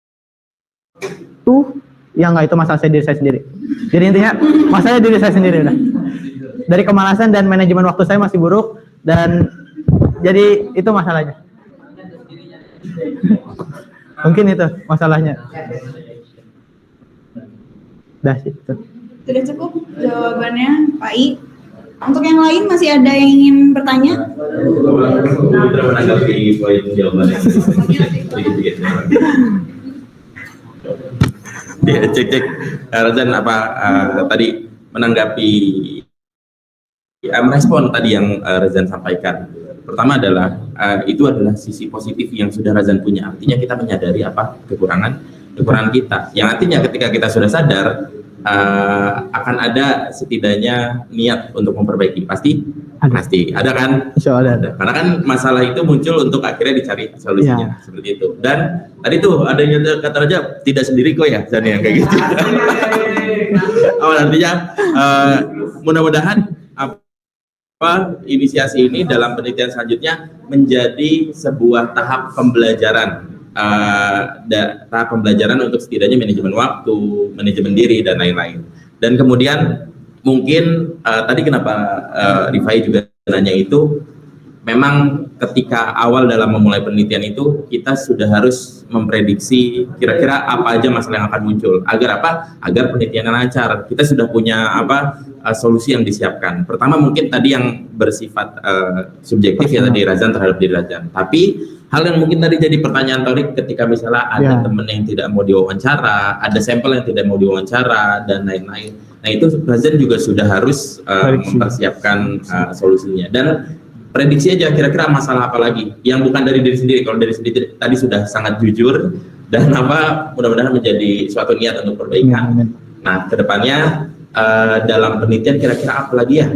ya enggak, itu masalah diri saya sendiri. Jadi intinya masalah diri saya sendiri udah. Dari kemalasan dan manajemen waktu saya masih buruk, dan jadi itu masalahnya. Mungkin itu masalahnya. Dah itu. Sudah cukup jawabannya Pak I. Untuk yang lain masih ada yang ingin bertanya? Menanggapi poin jawabannya. Ya, cek. Razan tadi menanggapi merespon tadi yang Razan sampaikan. Pertama adalah itu adalah sisi positif yang sudah Razan punya. Artinya kita menyadari apa kekurangan kita. Yang artinya ketika kita sudah sadar akan ada setidaknya niat untuk memperbaiki. Pasti ada kan? Insya Allah ada. Karena kan masalah itu muncul untuk akhirnya dicari solusinya seperti itu. Dan tadi tuh ada yang kata Raja tidak sendiri kok ya, Zan yang kayak gitu. Artinya mudah-mudahan inisiasi ini dalam penelitian selanjutnya menjadi sebuah tahap pembelajaran untuk setidaknya manajemen waktu, manajemen diri dan lain-lain. Dan kemudian mungkin tadi kenapa Rifai juga nanya itu, memang ketika awal dalam memulai penelitian itu kita sudah harus memprediksi kira-kira apa aja masalah yang akan muncul. Agar apa? Agar penelitiannya lancar. Kita sudah punya solusi yang disiapkan. Pertama mungkin tadi yang bersifat subjektif ya tadi Razan terhadap diri Razan. Tapi hal yang mungkin tadi jadi pertanyaan Torik ketika misalnya ada teman yang tidak mau diwawancara, ada sampel yang tidak mau diwawancara dan lain-lain. Nah itu Razan juga sudah harus mempersiapkan solusinya. Dan prediksi aja kira-kira masalah apa lagi yang bukan dari diri sendiri. Kalau dari sendiri tadi sudah sangat jujur dan mudah-mudahan menjadi suatu niat untuk perbaikan. Nah kedepannya dalam penelitian kira-kira apa lagi ya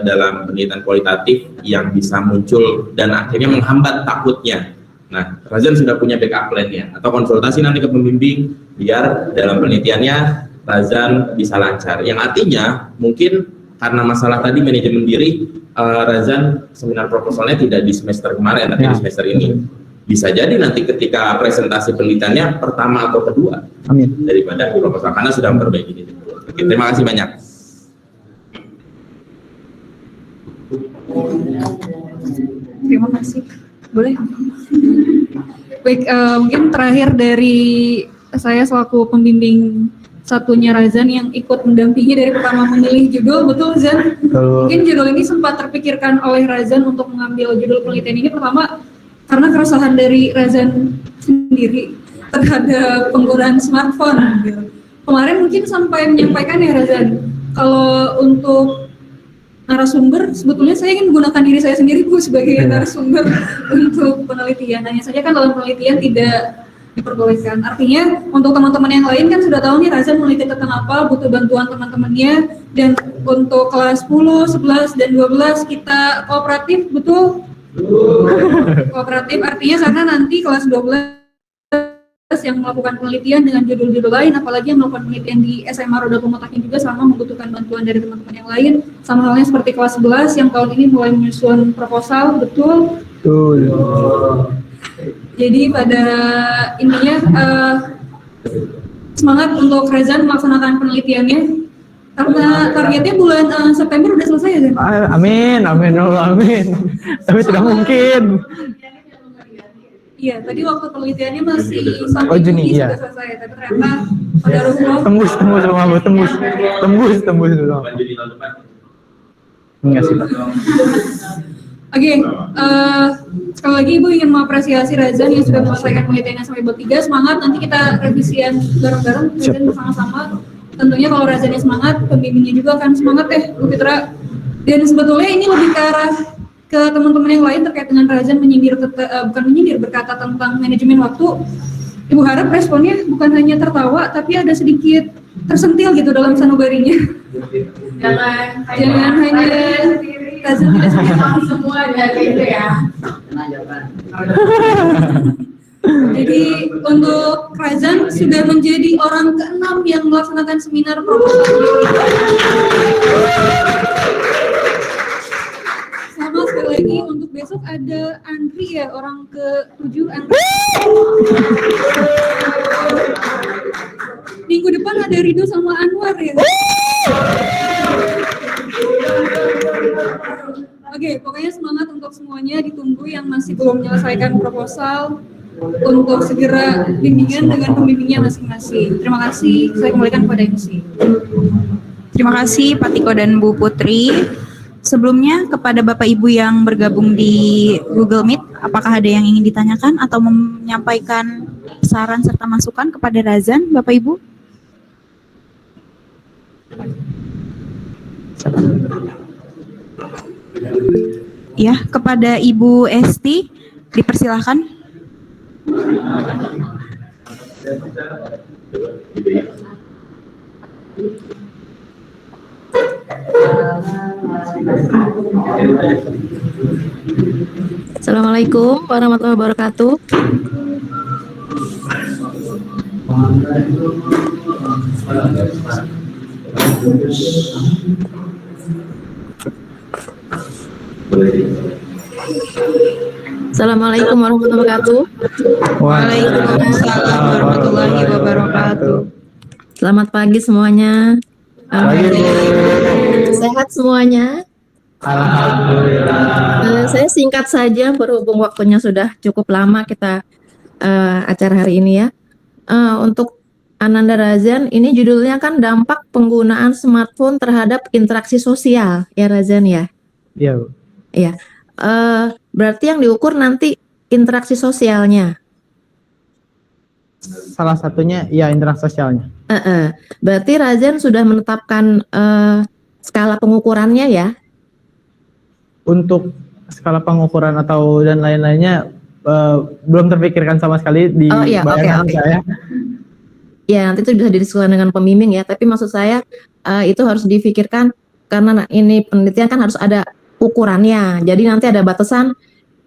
dalam penelitian kualitatif yang bisa muncul dan akhirnya menghambat takutnya. Nah Razan sudah punya backup plan-nya atau konsultasi nanti ke pembimbing biar dalam penelitiannya Razan bisa lancar. Yang artinya mungkin karena masalah tadi manajemen diri, Razan seminar proposalnya tidak di semester kemarin tapi di semester ini. Bisa jadi nanti ketika presentasi penelitiannya pertama atau kedua daripada proposal karena sudah memperbaiki diri. Oke, terima kasih banyak. Terima kasih. Boleh? Baik, mungkin terakhir dari saya selaku pembimbing satunya Razan yang ikut mendampingi dari pertama memilih judul, betul Zan? Mungkin judul ini sempat terpikirkan oleh Razan untuk mengambil judul penelitian ini pertama karena keresahan dari Razan sendiri terhadap penggunaan smartphone. Gitu. Kemarin mungkin sampai menyampaikan ya Razan, kalau untuk narasumber sebetulnya saya ingin menggunakan diri saya sendiri Bu sebagai narasumber untuk penelitian. Hanya saja kan dalam penelitian tidak diperbolehkan. Artinya untuk teman-teman yang lain kan sudah tahu nih Razan meneliti tentang apa, butuh bantuan teman-temannya, dan untuk kelas 10, 11, dan 12 kita kooperatif, betul? Kooperatif artinya karena nanti kelas 12 yang melakukan penelitian dengan judul-judul lain, apalagi yang melakukan penelitian di SMA Rodatul Mutakin juga sama membutuhkan bantuan dari teman-teman yang lain, sama halnya seperti kelas 11 yang tahun ini mulai menyusun proposal, betul? Jadi pada intinya semangat untuk Razan melaksanakan penelitiannya karena targetnya bulan September udah selesai ya Zan? Amin. Tapi tidak mungkin. Iya, tadi waktu penelitiannya masih sampai Juni sudah selesai, tapi ternyata pada Rasulullah tembus dulu. Enggak sih. Oke, sekali lagi Ibu ingin mengapresiasi Razan yang sudah menyelesaikan penelitiannya sampai bab 3. Semangat, nanti kita revisian bareng-bareng Razan bersama-sama. Tentunya kalau Razannya semangat, pembimbingnya juga akan semangat Bu Fitra. Dan sebetulnya ini lebih ke arah ke teman-teman yang lain terkait dengan Razan berkata tentang manajemen waktu. Ibu harap responnya bukan hanya tertawa, tapi ada sedikit tersentil gitu dalam sanubarinya. Jangan hanya Razan tidak semua kayak gitu ya. Jadi untuk Razan sudah menjadi orang ke-6 yang melaksanakan seminar proposal. Sama sekali lagi untuk besok ada Andri ya, orang ke-7 Andri. Minggu depan ada Rido sama Anwar ya. Oke, pokoknya semangat untuk semuanya, ditunggu yang masih belum menyelesaikan proposal untuk segera bimbingan dengan pembimbingnya masing-masing. Terima kasih, saya kembalikan kepada MC. Terima kasih Pak Tiko dan Bu Putri. Sebelumnya kepada Bapak Ibu yang bergabung di Google Meet, apakah ada yang ingin ditanyakan atau menyampaikan saran serta masukan kepada Razan, Bapak Ibu? Ya, kepada Ibu Esti dipersilahkan. Assalamualaikum warahmatullahi wabarakatuh. Assalamualaikum warahmatullahi wabarakatuh. Waalaikumsalam warahmatullahi wabarakatuh. Selamat pagi semuanya. Sehat semuanya. Alhamdulillah. Saya singkat saja berhubung waktunya sudah cukup lama kita acara hari ini ya. Untuk Ananda Razan, ini judulnya kan dampak penggunaan smartphone terhadap interaksi sosial ya Razan ya. Iya, Bu. Iya. Berarti yang diukur nanti interaksi sosialnya. Salah satunya ya interaksi sosialnya. Berarti Razan sudah menetapkan skala pengukurannya ya? Untuk skala pengukuran atau dan lain-lainnya belum terpikirkan sama sekali di bayangan saya. Ya, nanti itu bisa didiskusikan dengan pembimbing ya. Tapi maksud saya itu harus difikirkan karena ini penelitian kan harus ada ukurannya. Jadi nanti ada batasan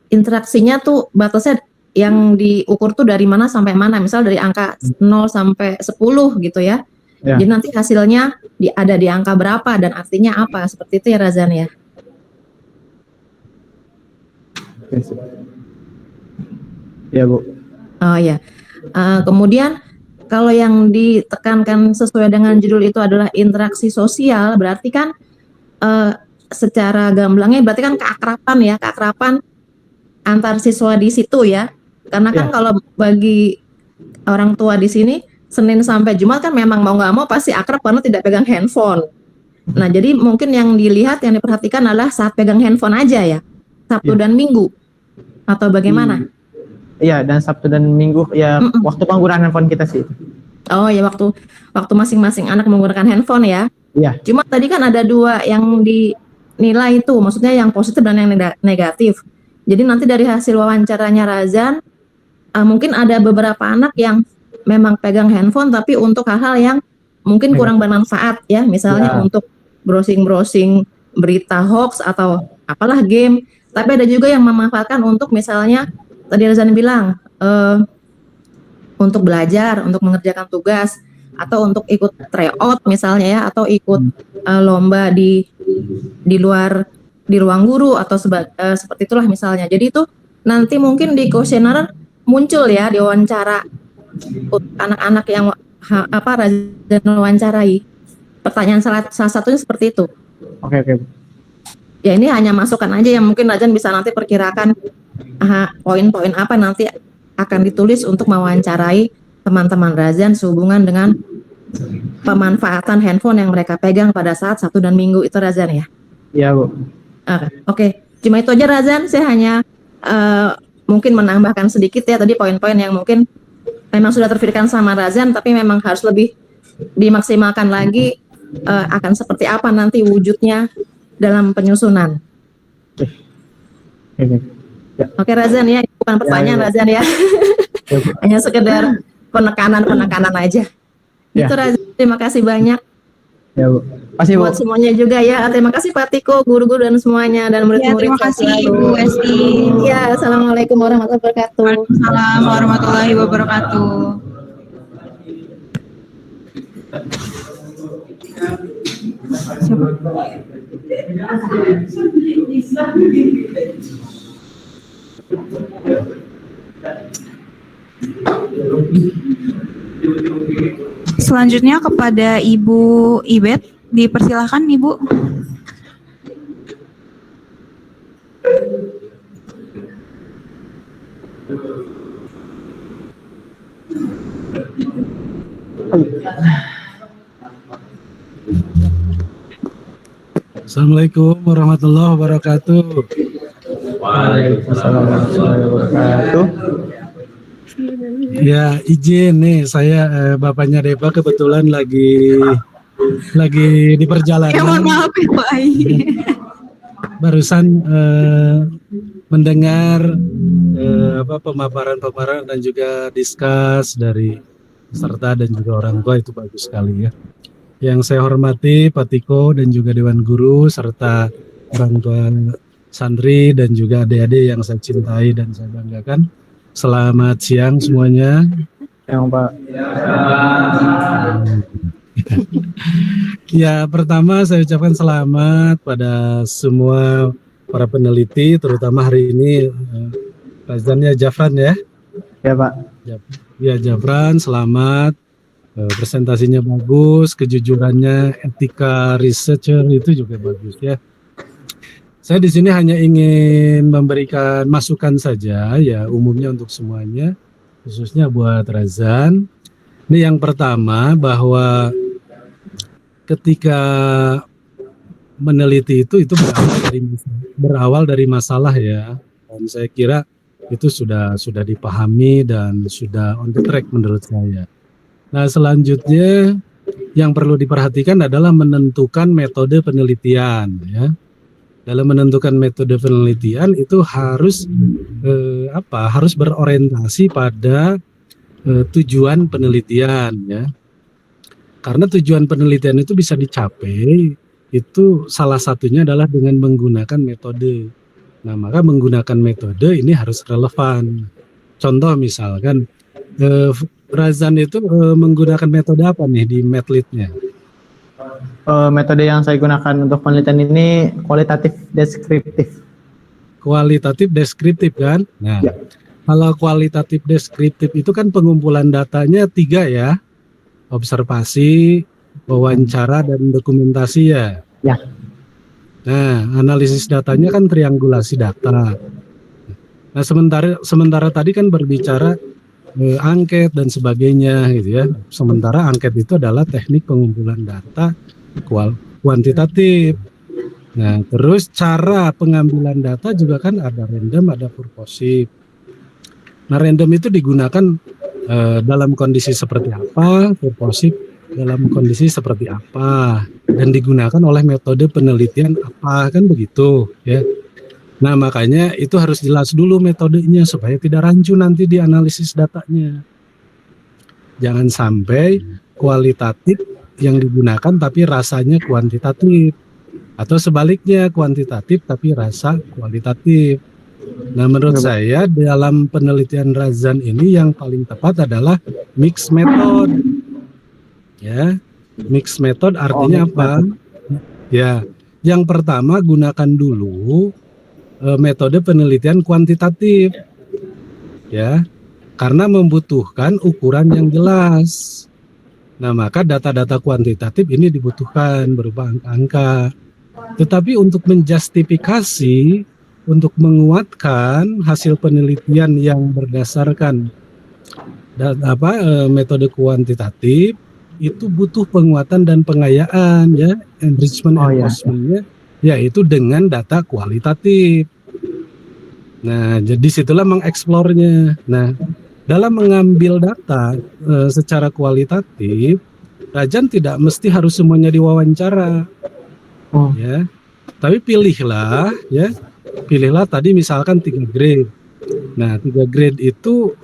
interaksinya tuh batasnya yang diukur tuh dari mana sampai mana. Misal dari angka 0 sampai 10 gitu ya. Jadi nanti hasilnya ada di angka berapa dan artinya apa. Seperti itu ya Razan ya. Ya Bu. Oh ya. Kemudian kalau yang ditekankan sesuai dengan judul itu adalah interaksi sosial, berarti kan secara gamblangnya berarti kan keakraban antar siswa di situ ya. Karena kan kalau bagi orang tua di sini Senin sampai Jumat kan memang mau nggak mau pasti akrab karena tidak pegang handphone. Nah jadi mungkin yang dilihat yang diperhatikan adalah saat pegang handphone aja ya, Sabtu dan Minggu atau bagaimana? Iya, dan Sabtu dan Minggu ya waktu penggunaan handphone kita sih. Oh ya waktu masing-masing anak menggunakan handphone ya. Iya. Cuma tadi kan ada dua yang dinilai itu, maksudnya yang positif dan yang negatif. Jadi nanti dari hasil wawancaranya Razan, mungkin ada beberapa anak yang memang pegang handphone tapi untuk hal-hal yang mungkin kurang bermanfaat ya, misalnya untuk browsing berita hoax atau apalah game. Tapi ada juga yang memanfaatkan untuk misalnya tadi Razan bilang untuk belajar, untuk mengerjakan tugas, atau untuk ikut tryout misalnya ya, atau ikut lomba di ruang guru atau seperti itulah misalnya. Jadi itu nanti mungkin di kuesioner muncul ya di wawancara anak-anak yang Razan wawancarai. Pertanyaan salah satunya seperti itu. Oke. Ya ini hanya masukan aja yang mungkin Razan bisa nanti perkirakan poin-poin apa nanti akan ditulis untuk mewawancarai teman-teman Razan sehubungan dengan pemanfaatan handphone yang mereka pegang pada saat Sabtu dan Minggu itu Razan ya? Iya Bu. Oke. Cuma itu aja Razan, saya hanya mungkin menambahkan sedikit ya tadi poin-poin yang mungkin memang sudah terpikirkan sama Razan tapi memang harus lebih dimaksimalkan lagi akan seperti apa nanti wujudnya dalam penyusunan. Oke Razan ya, bukan pertanyaan Razan ya. Hanya sekedar penekanan aja. Itu Razan, terima kasih banyak. Ya Bu. Kasih Bu. Buat semuanya juga ya. Terima kasih Pak Tiko, guru-guru dan semuanya dan murid-murid. Terima kasih Ibu Esti. Ya, assalamualaikum warahmatullahi wabarakatuh. Waalaikumsalam warahmatullahi wabarakatuh. Selanjutnya kepada Ibu Ibet, dipersilahkan Ibu. Assalamualaikum warahmatullahi wabarakatuh. Waalaikumsalam warahmatullahi wabarakatuh. Ya izin nih saya bapaknya Deva kebetulan lagi di perjalanan. Ya mohon maaf ya Pak Ai. barusan mendengar pemaparan-pemaparan dan juga diskus dari peserta dan juga orang tua, itu bagus sekali ya. Yang saya hormati Pak Tiko dan juga Dewan Guru serta orang tua santri dan juga adik-adik yang saya cintai dan saya banggakan. Selamat siang semuanya. Yang Pak. Ya, pertama saya ucapkan selamat pada semua para peneliti, terutama hari ini Razannya Jafran ya. Ya Pak. Ya Jafran, selamat. Presentasinya bagus, kejujurannya, etika researcher itu juga bagus ya. Saya di sini hanya ingin memberikan masukan saja ya, umumnya untuk semuanya, khususnya buat Razan. Ini yang pertama, bahwa ketika meneliti itu berawal dari masalah ya, dan saya kira itu sudah dipahami dan sudah on the track menurut saya. Nah, selanjutnya yang perlu diperhatikan adalah menentukan metode penelitian ya. Dalam menentukan metode penelitian itu harus harus berorientasi pada tujuan penelitian ya. Karena tujuan penelitian itu bisa dicapai, itu salah satunya adalah dengan menggunakan metode. Nah, maka menggunakan metode ini harus relevan. Contoh misalkan Razan itu menggunakan metode apa nih di Medlit-nya? Metode yang saya gunakan untuk penelitian ini kualitatif deskriptif. Kualitatif deskriptif kan? Nah, ya. Kalau kualitatif deskriptif itu kan pengumpulan datanya 3 ya, observasi, wawancara, dan dokumentasi ya. Ya. Nah, analisis datanya kan triangulasi data. Nah, sementara tadi kan berbicara angket dan sebagainya gitu ya. Sementara angket itu adalah teknik pengumpulan data kuantitatif. Nah, terus cara pengambilan data juga kan ada random, ada purposive. Nah, random itu digunakan dalam kondisi seperti apa, purposive dalam kondisi seperti apa, dan digunakan oleh metode penelitian apa, kan begitu ya. Nah, makanya itu harus jelas dulu metodenya supaya tidak rancu nanti di analisis datanya. Jangan sampai kualitatif yang digunakan tapi rasanya kuantitatif, atau sebaliknya kuantitatif tapi rasa kualitatif. Nah, menurut saya dalam penelitian Razan ini yang paling tepat adalah mixed method. Ya, mixed method artinya apa? Ya, yang pertama gunakan dulu metode penelitian kuantitatif, ya, karena membutuhkan ukuran yang jelas. Nah, maka data-data kuantitatif ini dibutuhkan berupa angka-angka. Tetapi untuk menjustifikasi, untuk menguatkan hasil penelitian yang berdasarkan metode kuantitatif, itu butuh penguatan dan pengayaan ya, enrichment enhancement-nya, yaitu dengan data kualitatif. Nah, jadi situlah mengeksplornya. Nah, dalam mengambil data secara kualitatif, Razan tidak mesti harus semuanya diwawancara, ya. Tapi pilihlah tadi misalkan 3 grade. Nah, 3 grade itu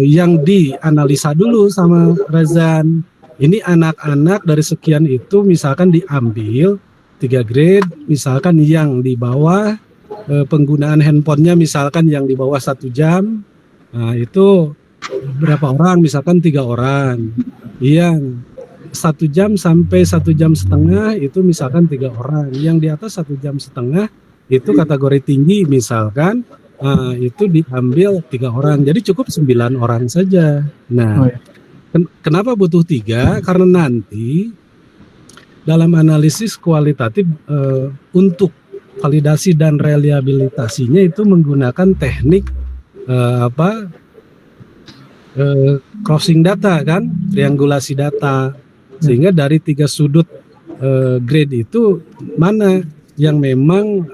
yang dianalisa dulu sama Razan. Ini anak-anak dari sekian itu misalkan diambil 3 grade, misalkan yang di bawah penggunaan handphonenya misalkan yang di bawah 1 jam, nah itu berapa orang? Misalkan 3 orang. Yang 1 jam sampai 1 jam setengah itu misalkan 3 orang. Yang di atas 1 jam setengah itu kategori tinggi misalkan itu diambil 3 orang. Jadi cukup 9 orang saja. Nah, kenapa butuh 3? Karena nanti dalam analisis kualitatif untuk validasi dan reliabilitasinya itu menggunakan teknik crossing data kan, triangulasi data, sehingga dari 3 sudut grade itu mana yang memang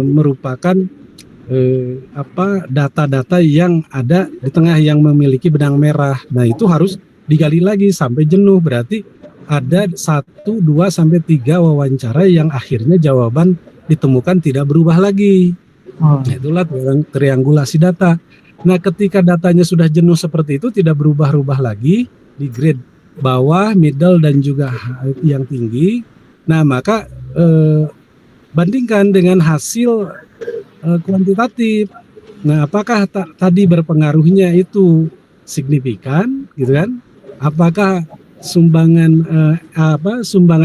merupakan data-data yang ada di tengah yang memiliki benang merah. Nah, itu harus digali lagi sampai jenuh, berarti ada 1, 2 sampai 3 wawancara yang akhirnya jawaban ditemukan tidak berubah lagi. Nah, itulah triangulasi data. Nah, ketika datanya sudah jenuh seperti itu, tidak berubah-ubah lagi di grade bawah, middle, dan juga yang tinggi. Nah, maka bandingkan dengan hasil kuantitatif. Nah, apakah tadi berpengaruhnya itu signifikan, gitu kan? Apakah sumbangan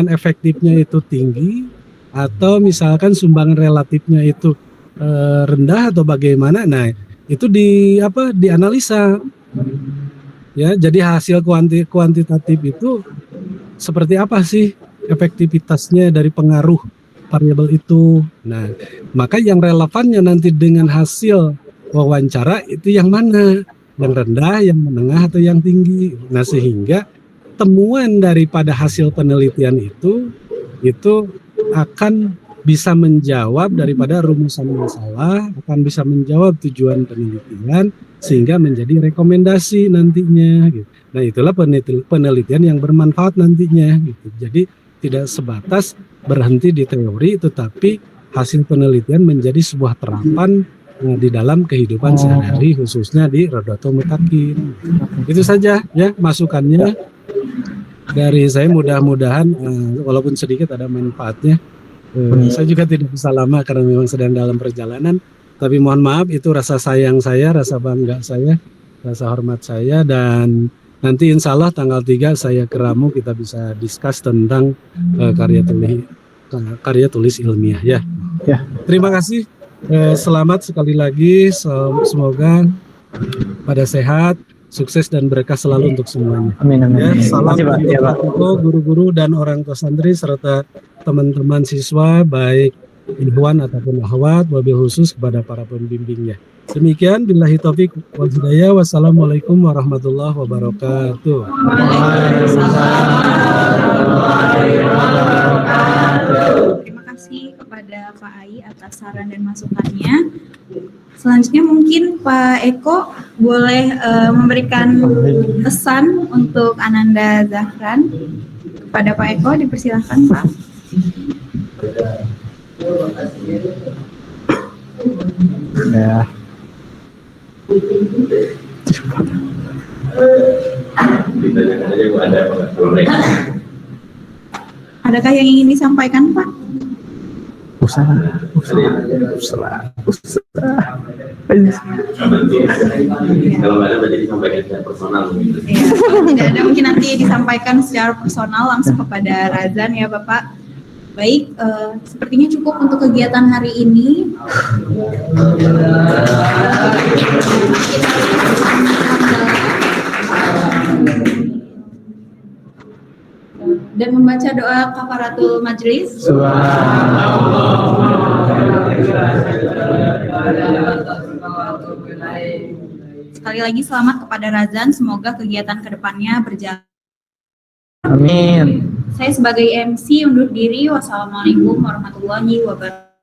efektifnya itu tinggi, atau misalkan sumbangan relatifnya itu rendah atau bagaimana? Nah, itu dianalisa. Ya, jadi hasil kuantitatif itu seperti apa sih efektivitasnya dari pengaruh variabel itu. Nah, maka yang relevannya nanti dengan hasil wawancara itu yang mana? Yang rendah, yang menengah, atau yang tinggi. Nah, sehingga temuan daripada hasil penelitian itu akan bisa menjawab daripada rumusan masalah, akan bisa menjawab tujuan penelitian, sehingga menjadi rekomendasi nantinya. Gitu. Nah, itulah penelitian yang bermanfaat nantinya. Gitu. Jadi tidak sebatas berhenti di teori, tetapi hasil penelitian menjadi sebuah terapan di dalam kehidupan sehari-hari, khususnya di Rodotul Mutakin. Itu saja ya masukannya dari saya. Mudah-mudahan walaupun sedikit ada manfaatnya. Saya juga tidak bisa lama karena memang sedang dalam perjalanan. Tapi mohon maaf, itu rasa sayang saya, rasa bangga saya, rasa hormat saya, dan nanti insya Allah tanggal 3 saya ke Ramu, kita bisa discuss tentang karya tulis ilmiah ya. Terima kasih. Selamat sekali lagi. Semoga pada sehat, sukses dan berkah selalu untuk semuanya. Amin, amin. Ya, salam Pak. untuk guru-guru dan orang tua santri serta teman-teman siswa, baik ikhwan ataupun akhwat, wabil khusus kepada para pembimbingnya. Demikian, billahi taufik wal hidayah. Wassalamualaikum warahmatullahi wabarakatuh. Terima kasih kepada Pak Ai atas saran dan masukannya. Selanjutnya mungkin Pak Eko boleh memberikan pesan untuk Ananda Zafran. Kepada Pak Eko, dipersilahkan Pak. Ya. Adakah yang ingin disampaikan Pak? Usaha. Kalau nggak ada berarti disampaikan secara personal. Ya, tidak ada, mungkin nanti disampaikan secara personal langsung kepada Razan ya Bapak. Baik, sepertinya cukup untuk kegiatan hari ini. Dan membaca doa kafaratul majelis. Sekali lagi selamat kepada Razan, semoga kegiatan kedepannya berjalan. Amin. Saya sebagai MC undur diri. Wassalamualaikum warahmatullahi wabarakatuh.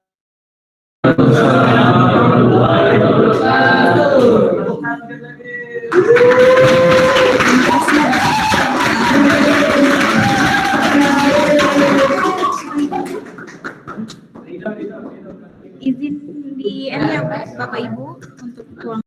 Izin di end ya Bapak Ibu untuk ruang